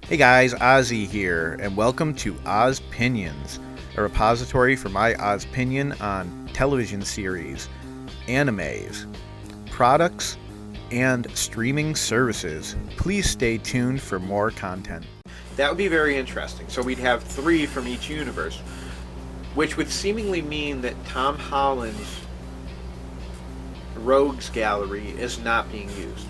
Hey guys, Ozzy here, and welcome to Ozpinions, a repository for my Ozpinion on television series, animes, products, and streaming services. Please stay tuned for more content. That would be very interesting. So we'd have 3 from each universe, which would seemingly mean that Tom Holland's Rogues Gallery is not being used,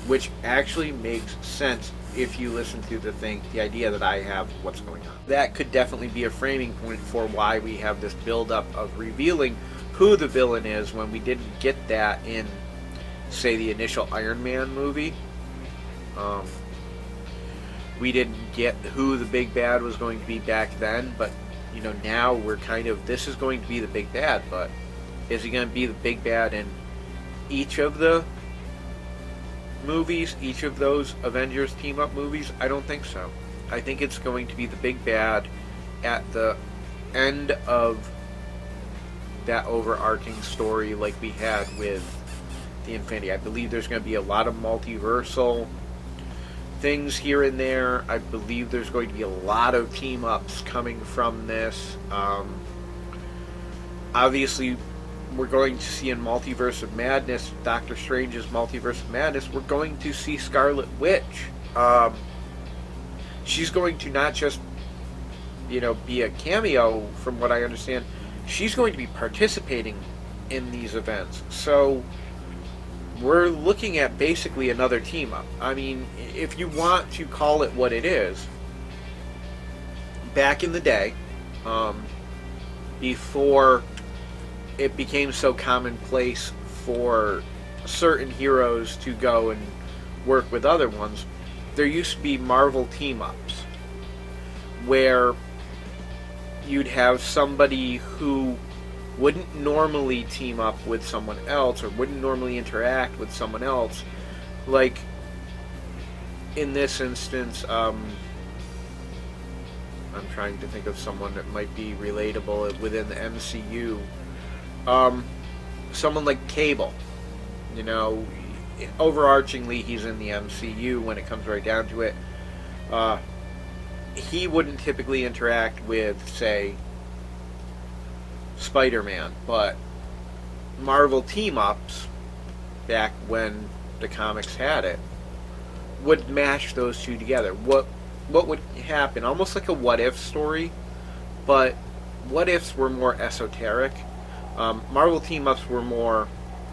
which actually makes sense if you listen to the idea that I have of what's going on. That could definitely be a framing point for why we have this build-up of revealing who the villain is when we didn't get that in, say, the initial Iron Man movie. We didn't get who the big bad was going to be back then, but now we're this is going to be the big bad, but is he going to be the big bad in each of the movies, each of those Avengers team-up movies? I don't think so. I think it's going to be the big bad at the end of that overarching story like we had with the Infinity. I believe there's going to be a lot of multiversal things here and there. I believe there's going to be a lot of team-ups coming from this. Obviously, we're going to see in Multiverse of Madness, Doctor Strange's Multiverse of Madness, we're going to see Scarlet Witch. She's going to not just, be a cameo, from what I understand. She's going to be participating in these events. So, we're looking at basically another team-up. I mean, if you want to call it what it is, back in the day, before it became so commonplace for certain heroes to go and work with other ones, there used to be Marvel team-ups where you'd have somebody who wouldn't normally team up with someone else or wouldn't normally interact with someone else. Like, in this instance, I'm trying to think of someone that might be relatable within the MCU. Someone like Cable. Overarchingly, he's in the MCU when it comes right down to it. He wouldn't typically interact with, say, Spider-Man, but Marvel team-ups, back when the comics had it, would mash those two together. What would happen? Almost like a what-if story, but what-ifs were more esoteric. Marvel team-ups were more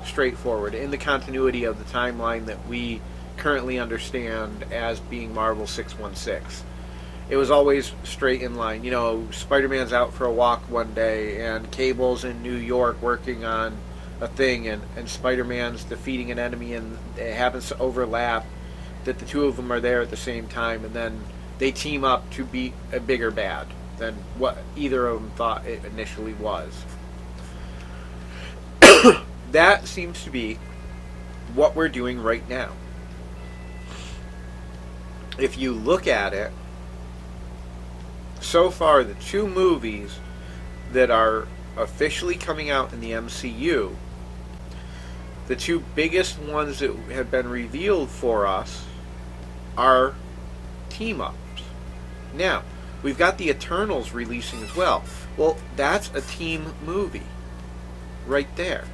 straightforward in the continuity of the timeline that we currently understand as being Marvel 616. It was always straight in line. Spider-Man's out for a walk one day, and Cable's in New York working on a thing, and Spider-Man's defeating an enemy, and it happens to overlap that the two of them are there at the same time, and then they team up to beat a bigger bad than what either of them thought it initially was. That seems to be what we're doing right now. If you look at it, so far the 2 movies that are officially coming out in the MCU, the 2 biggest ones that have been revealed for us are team-ups. Now, we've got the Eternals releasing as well. Well, that's a team movie right there.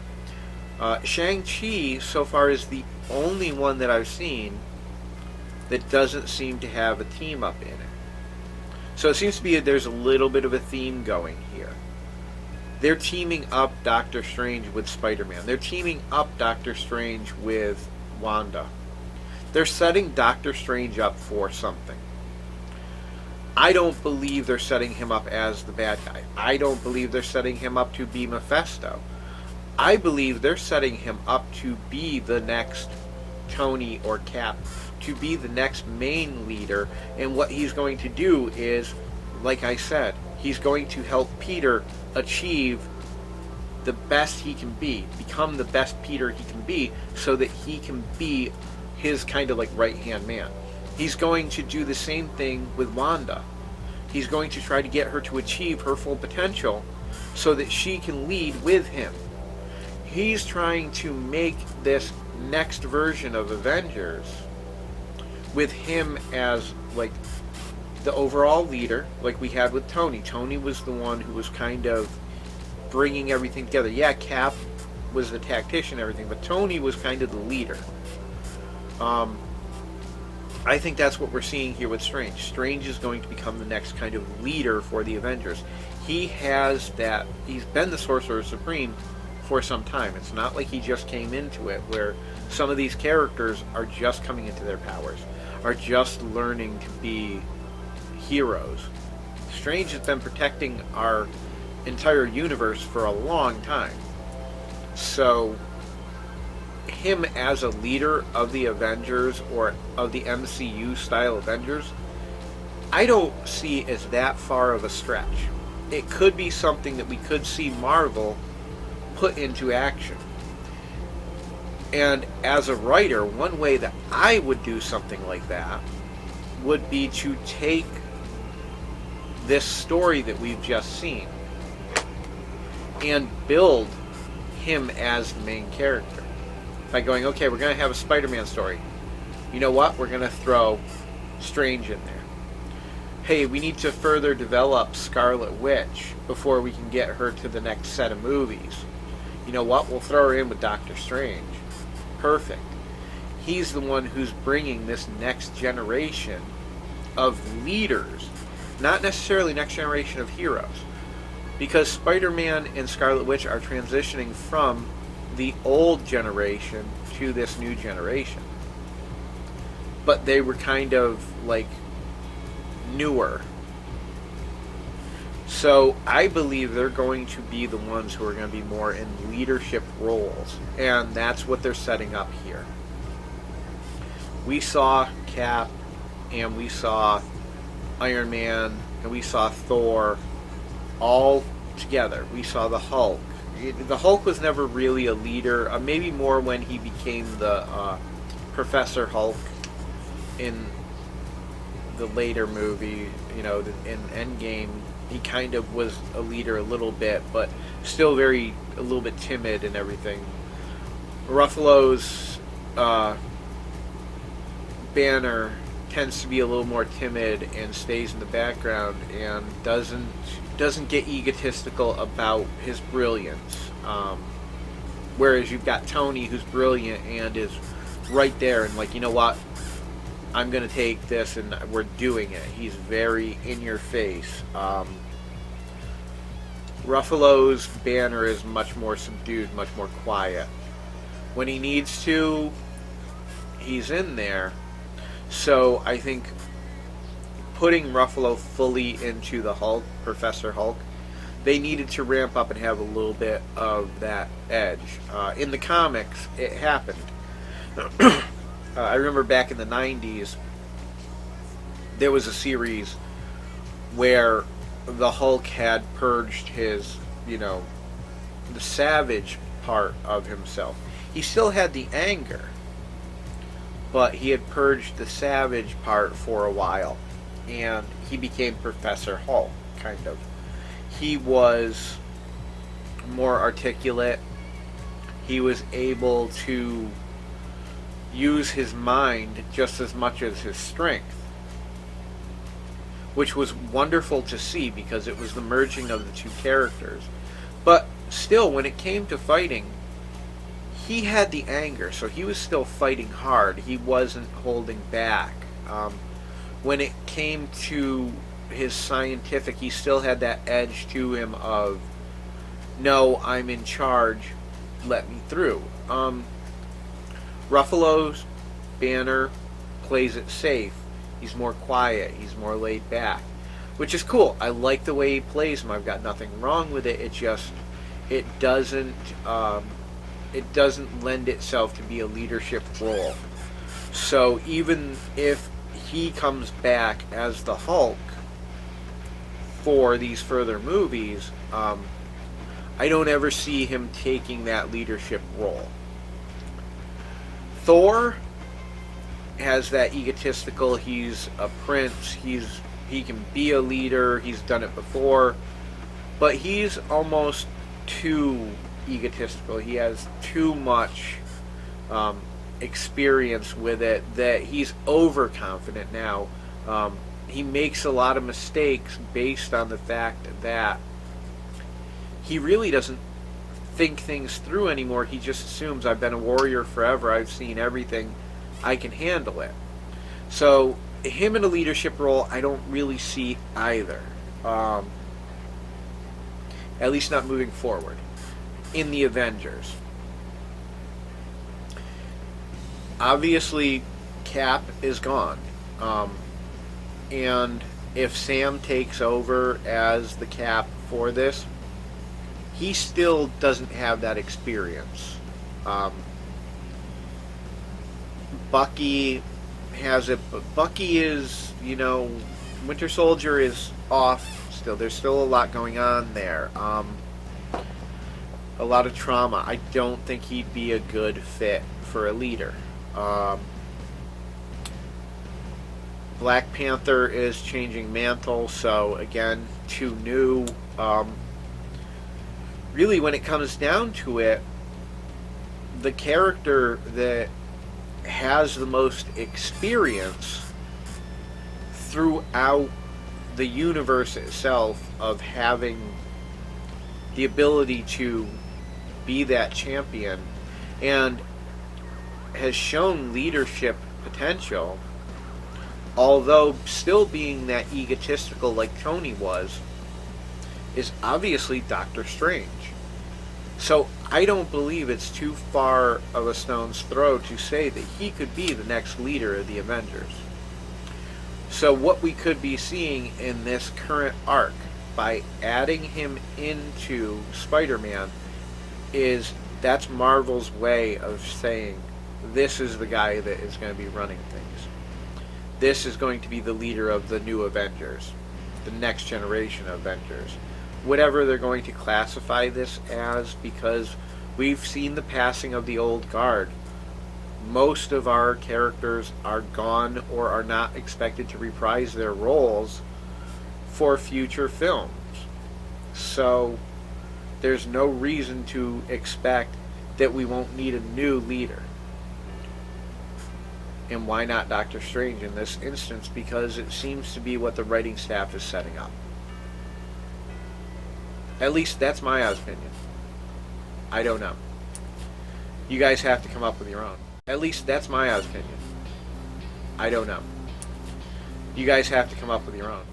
Shang-Chi, so far, is the only one that I've seen that doesn't seem to have a team-up in it. So it seems to be there's a little bit of a theme going here. They're teaming up Doctor Strange with Spider-Man. They're teaming up Doctor Strange with Wanda. They're setting Doctor Strange up for something. I don't believe they're setting him up as the bad guy. I don't believe they're setting him up to be Mephisto. I believe they're setting him up to be the next Tony or Cap, to be the next main leader, and what he's going to do is, like I said, he's going to help Peter achieve the best he can be, become the best Peter he can be, so that he can be his kind of like right-hand man. He's going to do the same thing with Wanda. He's going to try to get her to achieve her full potential so that she can lead with him. He's trying to make this next version of Avengers with him as like the overall leader, like we had with Tony. Tony was the one who was kind of bringing everything together. Yeah, Cap was the tactician and everything, but Tony was kind of the leader. I think that's what we're seeing here with Strange. Strange is going to become the next kind of leader for the Avengers. He has that, he's been the Sorcerer Supreme for some time. It's not like he just came into it, where some of these characters are just coming into their powers, are just learning to be heroes. Strange has been protecting our entire universe for a long time. So him as a leader of the Avengers, or of the MCU style Avengers, I don't see as that far of a stretch. It could be something that we could see Marvel put into action. And as a writer, one way that I would do something like that would be to take this story that we've just seen and build him as the main character. By going, okay, we're going to have a Spider-Man story. You know what? We're going to throw Strange in there. Hey, we need to further develop Scarlet Witch before we can get her to the next set of movies. You know what? We'll throw her in with Doctor Strange. Perfect. He's the one who's bringing this next generation of leaders, not necessarily next generation of heroes. Because Spider-Man and Scarlet Witch are transitioning from the old generation to this new generation. But they were kind of like newer. So I believe they're going to be the ones who are going to be more in leadership roles. And that's what they're setting up here. We saw Cap, and we saw Iron Man, and we saw Thor all together. We saw the Hulk. The Hulk was never really a leader. Maybe more when he became the Professor Hulk in the later movie. You know, in Endgame, he kind of was a leader a little bit, but still a little bit timid and everything. Ruffalo's Banner tends to be a little more timid and stays in the background and doesn't get egotistical about his brilliance. Whereas you've got Tony, who's brilliant and is right there and like, you know what, I'm going to take this and we're doing it. He's very in your face. Ruffalo's Banner is much more subdued, much more quiet. When he needs to, he's in there. So I think putting Ruffalo fully into the Hulk, Professor Hulk, they needed to ramp up and have a little bit of that edge. In the comics, it happened. I remember back in the 90s, there was a series where the Hulk had purged his, the savage part of himself. He still had the anger, but he had purged the savage part for a while. And he became Professor Hulk, kind of. He was more articulate. He was able to use his mind just as much as his strength, which was wonderful to see because it was the merging of the two characters. But still, when it came to fighting, he had the anger, so he was still fighting hard. He wasn't holding back. When it came to his scientific, he still had that edge to him of, no, I'm in charge, let me through. Ruffalo's Banner plays it safe. He's more quiet, he's more laid back, which is cool. I like the way he plays him. I've got nothing wrong with it. It doesn't lend itself to be a leadership role. So even if he comes back as the Hulk for these further movies, I don't ever see him taking that leadership role. Thor has that egotistical, he's a prince, he can be a leader, he's done it before, but he's almost too egotistical. He has too much experience with it, that he's overconfident now. he makes a lot of mistakes based on the fact that he really doesn't think things through anymore. He just assumes, I've been a warrior forever, I've seen everything, I can handle it. So him in a leadership role, I don't really see either. At least not moving forward in the Avengers. Obviously, Cap is gone. And if Sam takes over as the Cap for this, he still doesn't have that experience. Bucky has it, but Bucky is, Winter Soldier is off still. There's still a lot going on there. A lot of trauma. I don't think he'd be a good fit for a leader. Black Panther is changing mantle, so again, too new. Really, when it comes down to it, the character that has the most experience throughout the universe itself of having the ability to be that champion and has shown leadership potential, although still being that egotistical like Tony was, is obviously Doctor Strange. So I don't believe it's too far of a stone's throw to say that he could be the next leader of the Avengers. So what we could be seeing in this current arc by adding him into Spider-Man is that's Marvel's way of saying this is the guy that is going to be running things. This is going to be the leader of the new Avengers, the next generation of Avengers. Whatever they're going to classify this as, because we've seen the passing of the old guard. Most of our characters are gone or are not expected to reprise their roles for future films. So there's no reason to expect that we won't need a new leader. And why not Doctor Strange in this instance? Because it seems to be what the writing staff is setting up. At least that's my opinion. I don't know. You guys have to come up with your own. At least that's my opinion. I don't know. You guys have to come up with your own.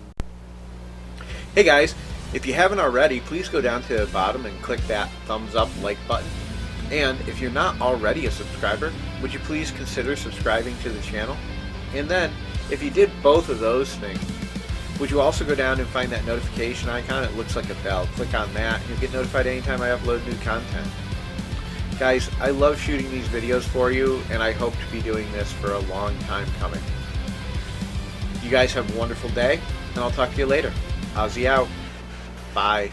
Hey guys, if you haven't already, please go down to the bottom and click that thumbs up like button. And if you're not already a subscriber, would you please consider subscribing to the channel? And then, if you did both of those things, would you also go down and find that notification icon? It looks like a bell. Click on that and you'll get notified anytime I upload new content. Guys, I love shooting these videos for you, and I hope to be doing this for a long time coming. You guys have a wonderful day, and I'll talk to you later. Ozzy out. Bye.